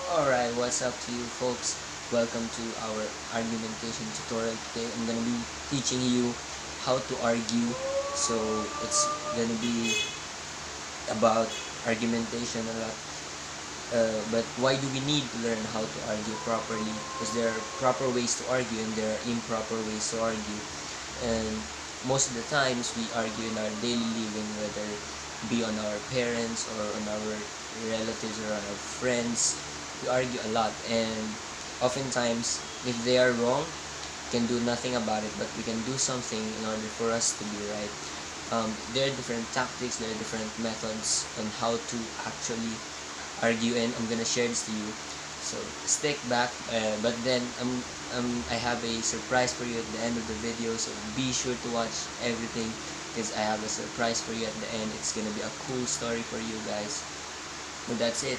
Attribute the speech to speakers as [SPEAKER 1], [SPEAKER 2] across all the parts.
[SPEAKER 1] Alright, what's up to you folks? Welcome to our argumentation tutorial. Today I'm gonna be teaching you how to argue. So it's gonna be about argumentation a lot. But why do we need to learn how to argue properly? Because there are proper ways to argue and there are improper ways to argue. And most of the times we argue in our daily living, whether be on our parents or on our relatives or on our friends. We argue a lot, and oftentimes if they are wrong, we can do nothing about it, but we can do something in order for us to be right. There are different tactics, there are different methods on how to actually argue, and I'm gonna share this to you. So stick back, but then I have a surprise for you at the end of the video, so be sure to watch everything because I have a surprise for you at the end. It's gonna be a cool story for you guys. But that's it.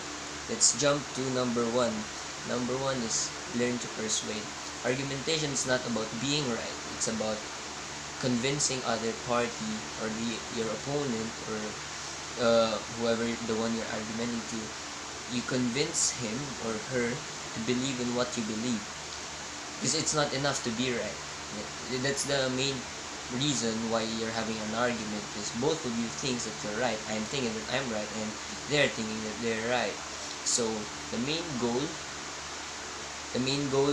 [SPEAKER 1] Let's jump to number one. Number one is learn to persuade. Argumentation is not about being right. It's about convincing other party or your opponent or whoever the one you're arguing to. You convince him or her to believe in what you believe. Because it's not enough to be right. That's the main reason why you're having an argument, is both of you think that you're right. I'm thinking that I'm right and they're thinking that they're right. So the main goal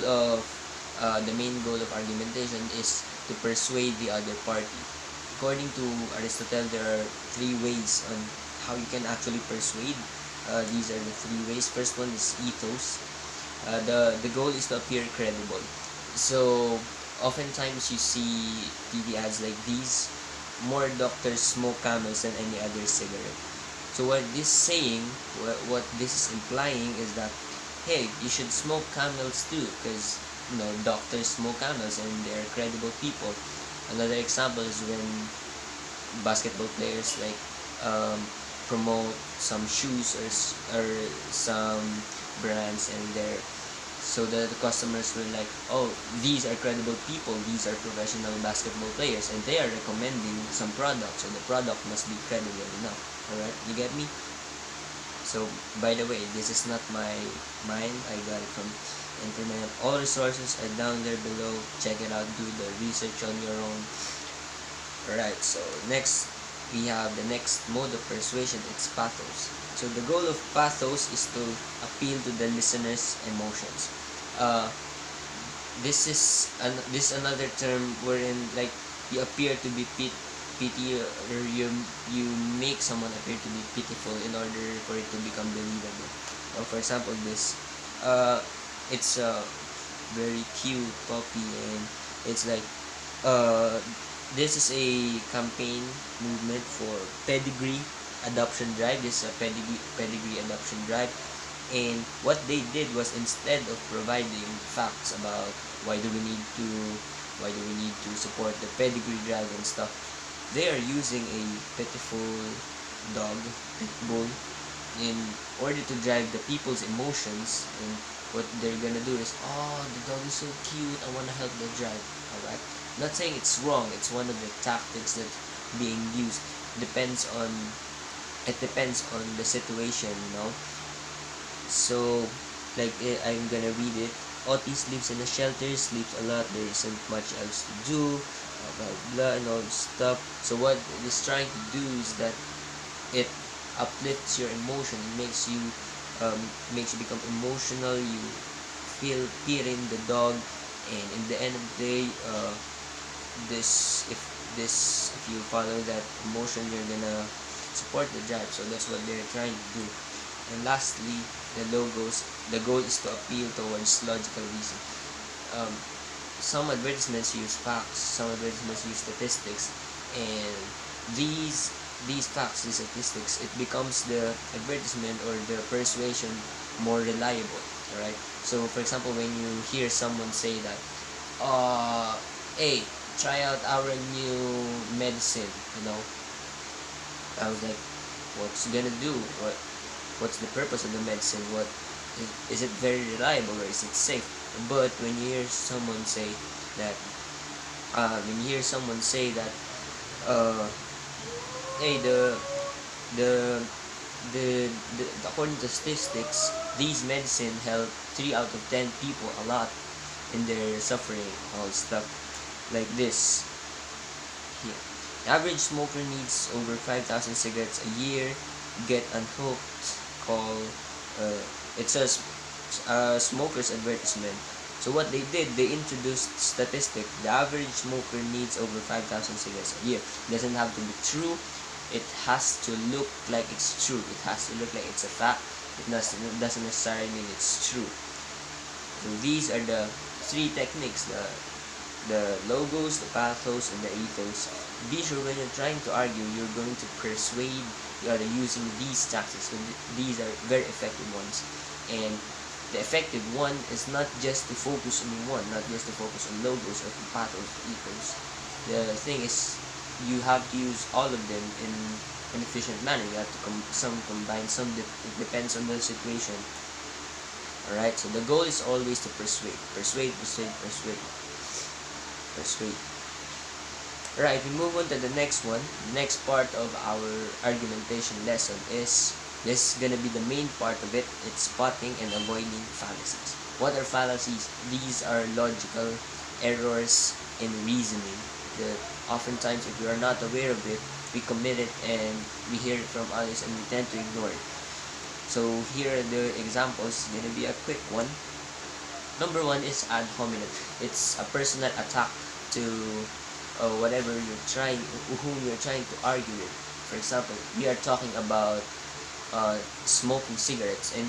[SPEAKER 1] of argumentation is to persuade the other party. According to Aristotle, there are three ways on how you can actually persuade. These are the three ways. First one is ethos. The goal is to appear credible. So oftentimes you see TV ads like these: more doctors smoke camels than any other cigarette. So what this saying, what this is implying is that, hey, you should smoke camels too, because doctors smoke camels and they're credible people. Another example is when basketball players promote some shoes or some brands, and so the customers were like, oh, these are credible people, these are professional basketball players, and they are recommending some product, so the product must be credible enough. Alright, you get me? So, by the way, this is not mine. I got it from internet. All resources are down there below. Check it out. Do the research on your own. Alright, so next, we have the next mode of persuasion. It's pathos. So the goal of pathos is to appeal to the listener's emotions. This is another term wherein like you appear to be pity, or you make someone appear to be pitiful in order for it to become believable. For example, it's a very cute puppy, and it's like this is a campaign movement for pedigree adoption drive. This is a pedigree adoption drive, and what they did was, instead of providing facts about why do we need to support the pedigree drive and stuff, they are using a pitiful dog, pit bull, in order to drive the people's emotions. And what they're gonna do is, oh, the dog is so cute, I wanna help the drive. Alright, not saying it's wrong, it's one of the tactics that's being used. It depends on the situation, So like, I'm gonna read it. Otis lives in a shelter, sleeps a lot, there isn't much else to do, blah blah and all this stuff. So what it is trying to do is that it uplifts your emotion, makes you become emotional. You feel peering the dog, and in the end of the day, if you follow that emotion, you're gonna support the drive. So that's what they're trying to do. And lastly, the goal is to appeal towards logical reason. Some advertisements use facts, some advertisements use statistics, and these facts, these statistics, it becomes the advertisement or the persuasion more reliable. Alright, so for example, when you hear someone say that, hey, try out our new medicine, I was like, what's it gonna do? What's the purpose of the medicine? What is it very reliable, or is it safe? But when you hear someone say that, hey, the according to statistics, these medicine help 3 out of 10 people a lot in their suffering, all stuff like this. Here, average smoker needs over 5,000 cigarettes a year. Get unhooked. Call. It says smoker's advertisement. So what they did, they introduced statistic. The average smoker needs over 5,000 cigarettes a year. Doesn't have to be true. It has to look like it's true. It has to look like it's a fact. It doesn't necessarily mean it's true. So these are the 3 techniques: the logos, the pathos, and the ethos. Be sure when you're trying to argue, you're going to persuade the other using these tactics. So these are very effective ones. And the effective one is not just to focus on one, not just to focus on logos or pathos, ethos. The thing is, you have to use all of them in an efficient manner. You have to some combine, some it depends on the situation. Alright, so the goal is always to persuade. Persuade. Right, we move on to the next one. The next part of our argumentation lesson is, this is gonna be the main part of it. It's spotting and avoiding fallacies. What are fallacies? These are logical errors in reasoning that oftentimes, if we are not aware of it, we commit it and we hear it from others and we tend to ignore it. So here are the examples. It's gonna be a quick one. Number 1 is ad hominem. It's a personal attack to whom you're trying to argue with. For example, we are talking about smoking cigarettes, and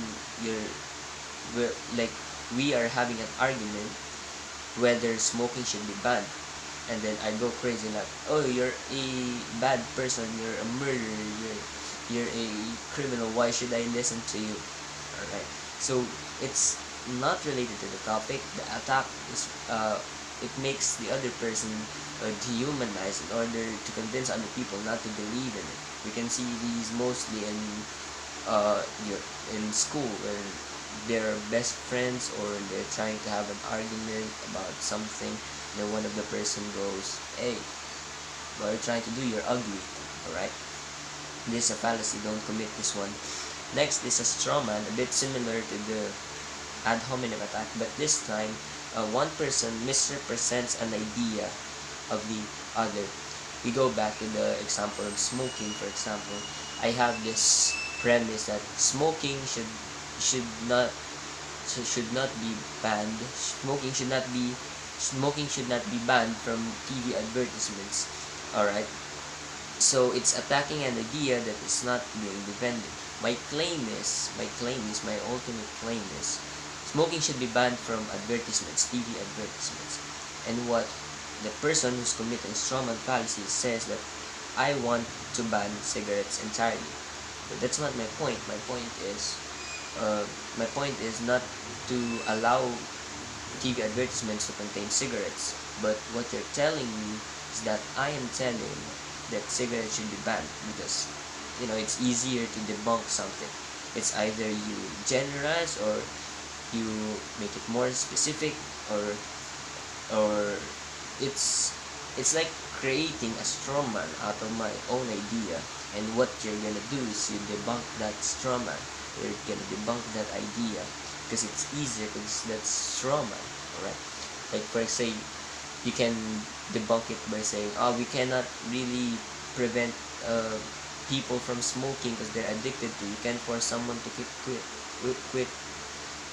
[SPEAKER 1] we are having an argument whether smoking should be banned. And then I go crazy like, oh, you're a bad person, you're a murderer, you're a criminal, why should I listen to you? Alright, so it's not related to the topic. The attack is it makes the other person dehumanized in order to convince other people not to believe in it. We can see these mostly in school, where they're best friends or they're trying to have an argument about something. Then one of the person goes, hey, what are you trying to do? You're ugly. Alright, this is a fallacy. Don't commit this one. Next is a straw man, a bit similar to the ad hominem attack, but this time one person misrepresents an idea of the other. We go back to the example of smoking. For example, I have this premise that smoking should not be banned. Smoking should not be banned from TV advertisements. Alright, so it's attacking an idea that is not being defended. My ultimate claim is, smoking should be banned from advertisements, TV advertisements. And what the person who's committing strawman fallacy says that I want to ban cigarettes entirely. But that's not my point. My point is not to allow TV advertisements to contain cigarettes. But what you're telling me is that I am telling that cigarettes should be banned because, it's easier to debunk something. It's either you generalize or you make it more specific, or it's like creating a straw man out of my own idea. And what you're gonna do is you debunk that straw man. You're gonna debunk that idea because it's easier, because that's straw man. Alright, like for say, you can debunk it by saying, we cannot really prevent people from smoking because they're addicted to. You can force someone to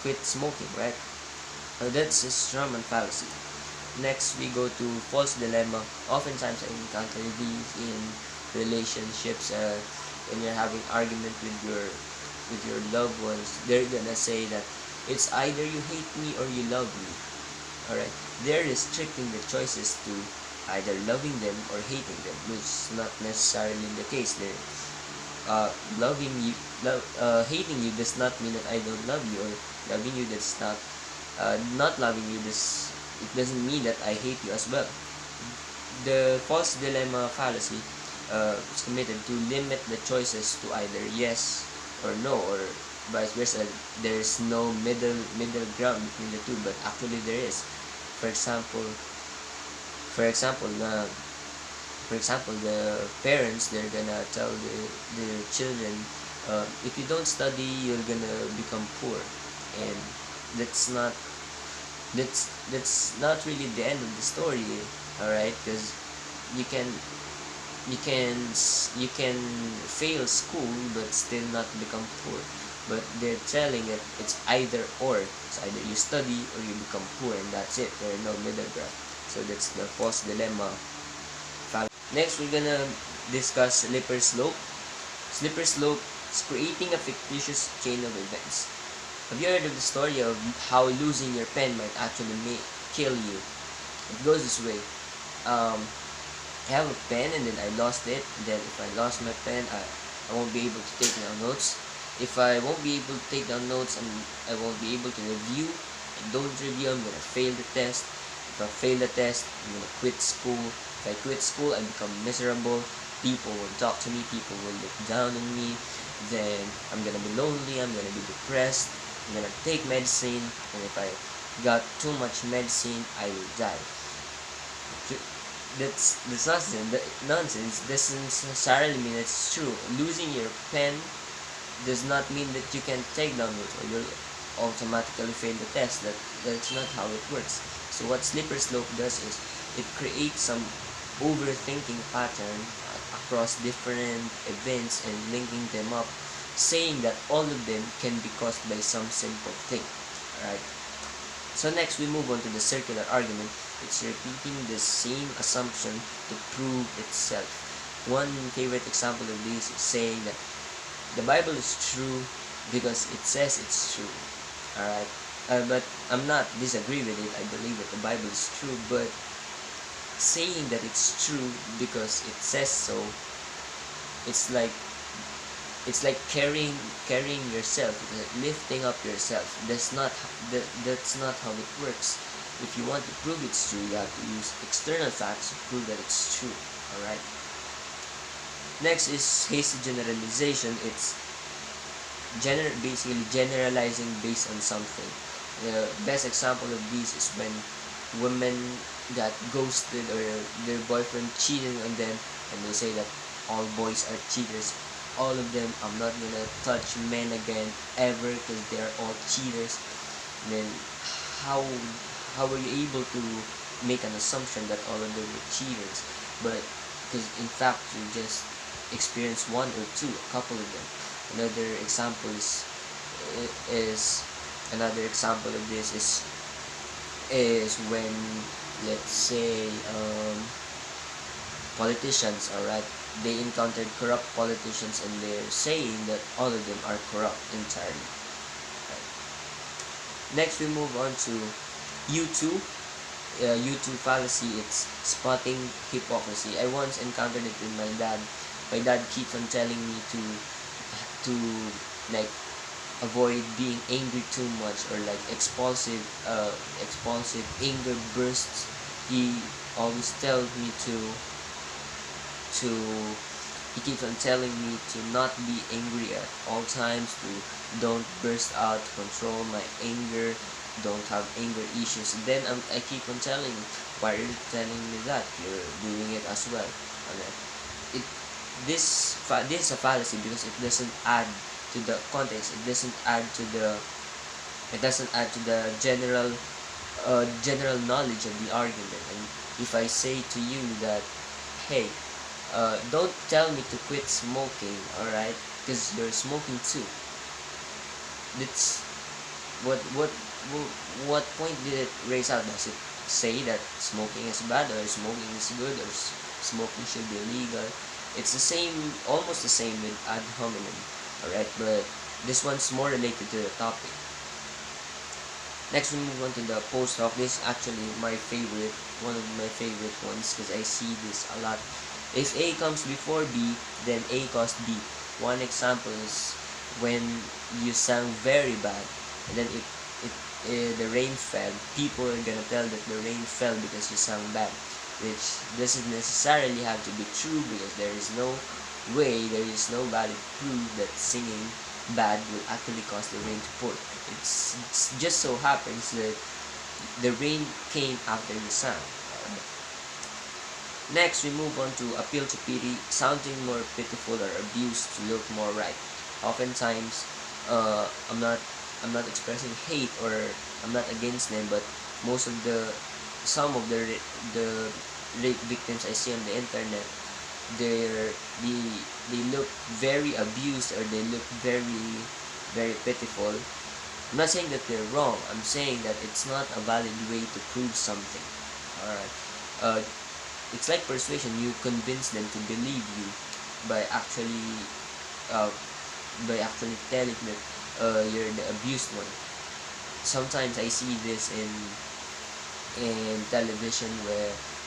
[SPEAKER 1] quit smoking, right? That's a strawman fallacy. Next, we go to false dilemma. Oftentimes, I encounter these in relationships. When you're having argument with your loved ones, they're gonna say that it's either you hate me or you love me. Alright, they're restricting the choices to either loving them or hating them, which is not necessarily the case. They're hating you does not mean that I don't love you, or loving you does not loving you it doesn't mean that I hate you as well. The false dilemma fallacy is committed to limit the choices to either yes or no, or vice versa. There's no middle ground between the two, but actually there is. For example, the parents, they're gonna tell their children If you don't study, you're gonna become poor, and that's not that's not really the end of the story. All right, because you can you can fail school but still not become poor. But they're telling it it's either or. It's either you study or you become poor, and that's it. There are no middle ground. So that's the false dilemma. Next, we're gonna discuss slippery slope. Slippery slope is creating a fictitious chain of events. Have you heard of the story of how losing your pen might actually kill you? It goes this way. I have a pen and then I lost it. Then if I lost my pen, I won't be able to take down notes. If I won't be able to take down notes and I won't be able to review, I don't review, I'm gonna fail the test. If I fail the test, I'm gonna quit school. If I quit school, I become miserable. People will talk to me, people will look down on me. Then I'm gonna be lonely, I'm gonna be depressed. I'm gonna take medicine, and if I got too much medicine, I will die. That's nonsense. Doesn't necessarily mean it's true. Losing your pen does not mean that you can take down notes or you'll automatically fail the test. That's not how it works. So what slippery slope does is it creates some overthinking pattern across different events and linking them up, saying that all of them can be caused by some simple thing. Alright. So next we move on to the circular argument. It's repeating the same assumption to prove itself. One favorite example of this is saying that the Bible is true because it says it's true. Alright? But I'm not disagree with it. I believe that the Bible is true, but saying that it's true because it says so, it's like carrying yourself, lifting up yourself. That's not how it works. If you want to prove it's true, you have to use external facts to prove that it's true. Alright? Next is hasty generalization. It's basically generalizing based on something. The best example of this is when women got ghosted or their boyfriend cheating on them, and they say that all boys are cheaters. All of them, I'm not gonna touch men again ever because they're all cheaters. And then how were you able to make an assumption that all of them were cheaters? But because in fact you just experienced one or two, a couple of them. Another example another example of this is when, let's say, politicians, alright, they encountered corrupt politicians and they're saying that all of them are corrupt entirely. Right. Next we move on to U2 fallacy. It's spotting hypocrisy. I once encountered it with my dad. My dad keeps on telling me to like avoid being angry too much, or like explosive anger bursts. He always tells me he keeps on telling me to not be angry at all times, to don't burst out, control my anger, don't have anger issues. And then I keep on telling him, why are you telling me that? You're doing it as well. And this is a fallacy because it doesn't add to the context. It doesn't add to the general knowledge of the argument. And if I say to you that, hey, don't tell me to quit smoking, alright, because you're smoking too. That's what point did it raise out? Does it say that smoking is bad, or smoking is good, or smoking should be illegal? It's the same, almost the same with ad hominem, alright, but this one's more related to the topic. Next we move on to the post hoc. This is actually one of my favorite ones, because I see this a lot. If A comes before B, then A caused B. One example is when you sang very bad, and then the rain fell. People are gonna tell that the rain fell because you sang bad, which doesn't necessarily have to be true, because there is no valid proof that singing bad will actually cause the rain to pour. It's just so happens that the rain came after the sound. Next, we move on to appeal to pity, sounding more pitiful or abused to look more right. Oftentimes, I'm not expressing hate, or I'm not against them, but most of some of the rape victims I see on the internet, they're they they look very abused, or they look very pitiful. I'm not saying that they're wrong. I'm saying that it's not a valid way to prove something. Alright. It's like persuasion. You convince them to believe you by actually uh, telling that you're the abused one. Sometimes I see this in television,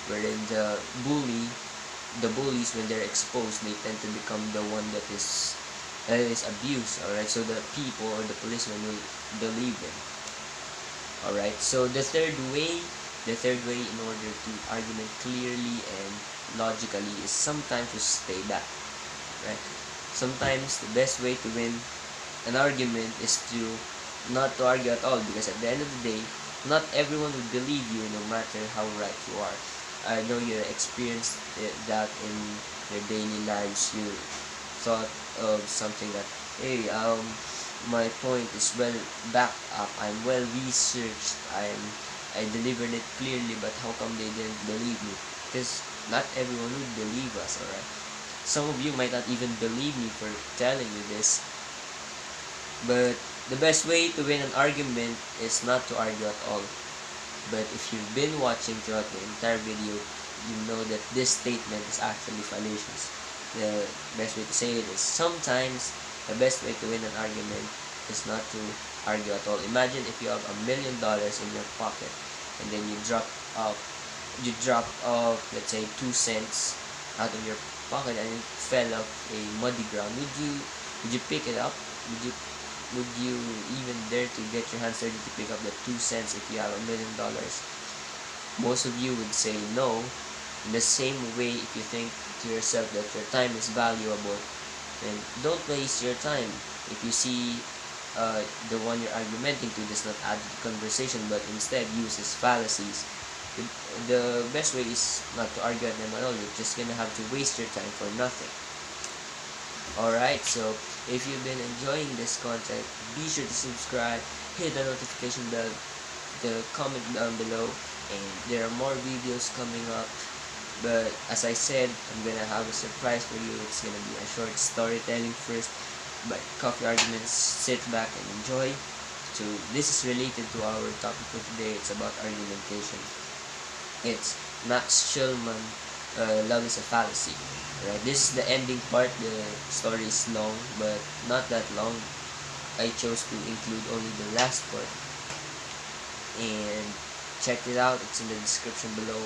[SPEAKER 1] wherein the bullies, when they're exposed, they tend to become the one that is abused. Alright, so the people or the policemen will believe them. Alright, so the third way in order to argument clearly and logically is sometimes to stay back. Right? Sometimes the best way to win an argument is to not to argue at all, because at the end of the day, not everyone will believe you no matter how right you are. I know you experienced that in your daily lives. You thought of something that, hey, my point is well backed up, I'm well researched, I delivered it clearly, but how come they didn't believe me? Because not everyone would believe us. Alright, some of you might not even believe me for telling you this, but the best way to win an argument is not to argue at all. But if you've been watching throughout the entire video, you know that this statement is actually fallacious. The best way to say it is, sometimes the best way to win an argument is not to argue at all. Imagine if you have $1,000,000 in your pocket, and then you drop off, let's say, 2 cents out of your pocket, and it fell off a muddy ground. Would you pick it up? Would you even dare to get your hands dirty to pick up the 2 cents if you have $1,000,000? Most of you would say no. In the same way, if you think to yourself that your time is valuable, then don't waste your time. If you see the one you're argumenting to does not add to the conversation, but instead uses fallacies, the best way is not to argue at them at all. You're just gonna have to waste your time for nothing. Alright, so if you've been enjoying this content, be sure to subscribe, hit the notification bell, the comment down below, and there are more videos coming up. But as I said, I'm gonna have a surprise for you. It's gonna be a short storytelling first, but coffee arguments. Sit back and enjoy. So this is related to our topic for today. It's about argumentation. It's Max Shulman, Love is a Fallacy. Right, this is the ending part. The story is long, but not that long. I chose to include only the last part, and check it out. It's in the description below.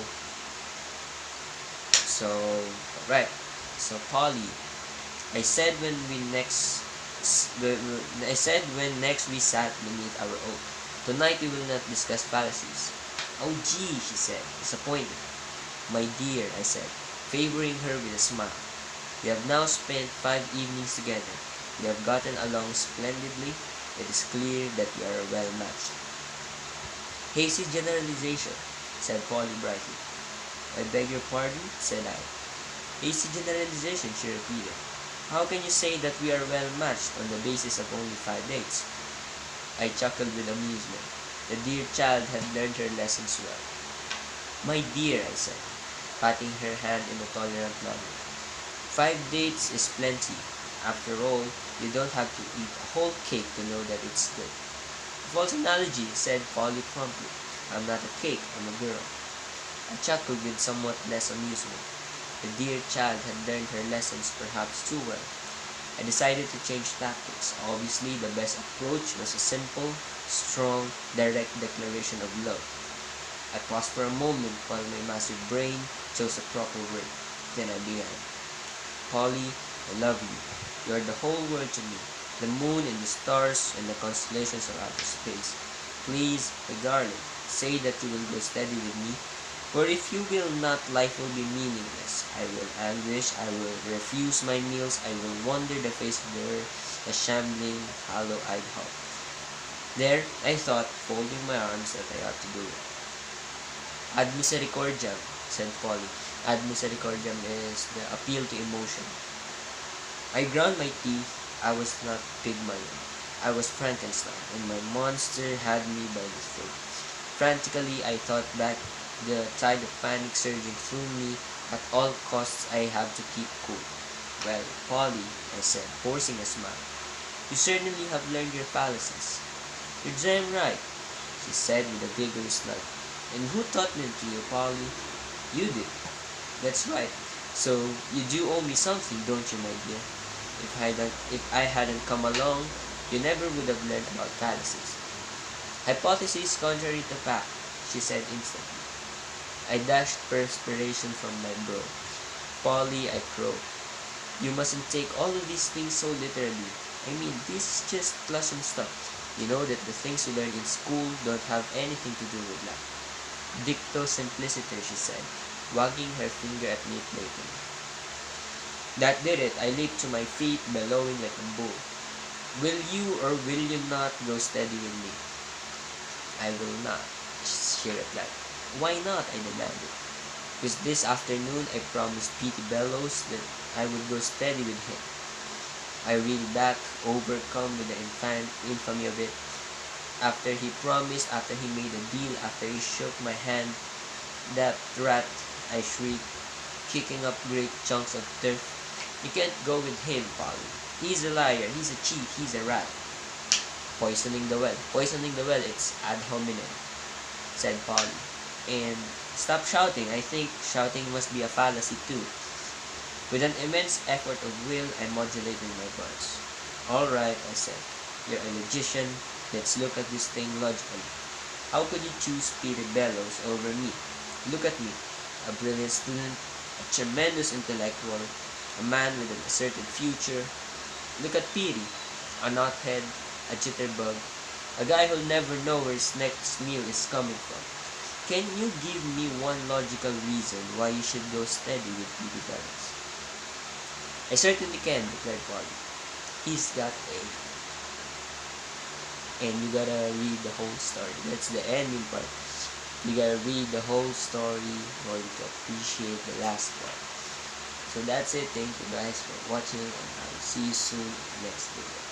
[SPEAKER 1] So, right. So, Polly, I said when next we sat beneath our oak, tonight we will not discuss fallacies. Oh gee, she said, disappointed. My dear, I said, favoring her with a smile. We have now spent 5 evenings together. We have gotten along splendidly. It is clear that we are well matched. Hasty generalization, said Polly brightly. I beg your pardon, said I. Hasty generalization, she repeated. How can you say that we are well matched on the basis of only 5 dates? I chuckled with amusement. The dear child had learned her lessons well. My dear, I said, patting her hand in a tolerant manner. 5 dates is plenty. After all, you don't have to eat a whole cake to know that it's good. A false analogy, said Polly promptly. I'm not a cake, I'm a girl. I chuckled with somewhat less amusement. The dear child had learned her lessons perhaps too well. I decided to change tactics. Obviously, the best approach was a simple, strong, direct declaration of love. I paused for a moment while my massive brain chose a proper word. Then I began. Polly, I love you. You are the whole world to me. The moon and the stars and the constellations of outer space. Please, my darling, say that you will go steady with me. For if you will not, life will be meaningless. I will anguish, I will refuse my meals, I will wander the face of the earth, a shambling, hollow-eyed hulk. There, I thought, folding my arms, that I ought to do it. Ad misericordiam, said Polly. Ad misericordiam is the appeal to emotion. I ground my teeth, I was not Pygmalion. I was Frankenstein, and my monster had me by the throat. Frantically, I thought back, the tide of panic surging through me. At all costs, I have to keep cool. Well, Polly, I said, forcing a smile, you certainly have learned your fallacies. You're damn right, she said with a vigorous nod. And who taught them to you, Polly? You did. That's right. So, you do owe me something, don't you, my dear? If I hadn't come along, you never would have learned about fallacies. Hypothesis contrary to fact, she said instantly. I dashed perspiration from my brow. Polly, I crowed. You mustn't take all of these things so literally. I mean, this is just classroom stuff. You know that the things you learn in school don't have anything to do with life. Dicto simpliciter, she said, wagging her finger at me playfully. That did it. I leaped to my feet, bellowing like a bull. Will you or will you not go steady with me? I will not, she replied. Why not? I demanded. Because this afternoon I promised Petey Bellows that I would go steady with him. I reeled back, overcome with the infamy of it. After he promised, after he made a deal, after he shook my hand, that rat, I shrieked, kicking up great chunks of turf. You can't go with him, Polly. He's a liar, he's a cheat, he's a rat. Poisoning the well, it's ad hominem, said Polly. And stop shouting, I think shouting must be a fallacy too. With an immense effort of will, I modulated my voice. All right, I said. You're a logician. Let's look at this thing logically. How could you choose Peter Bellows over me? Look at me. A brilliant student, a tremendous intellectual, a man with an asserted future. Look at Petey, a knothead, a jitterbug, a guy who'll never know where his next meal is coming from. Can you give me one logical reason why you should go steady with Petey Bellows? I certainly can, declared Polly. He's got a... And you gotta read the whole story. That's the ending part. You gotta read the whole story in order to appreciate the last part. So that's it. Thank you guys for watching, and I'll see you soon in the next video.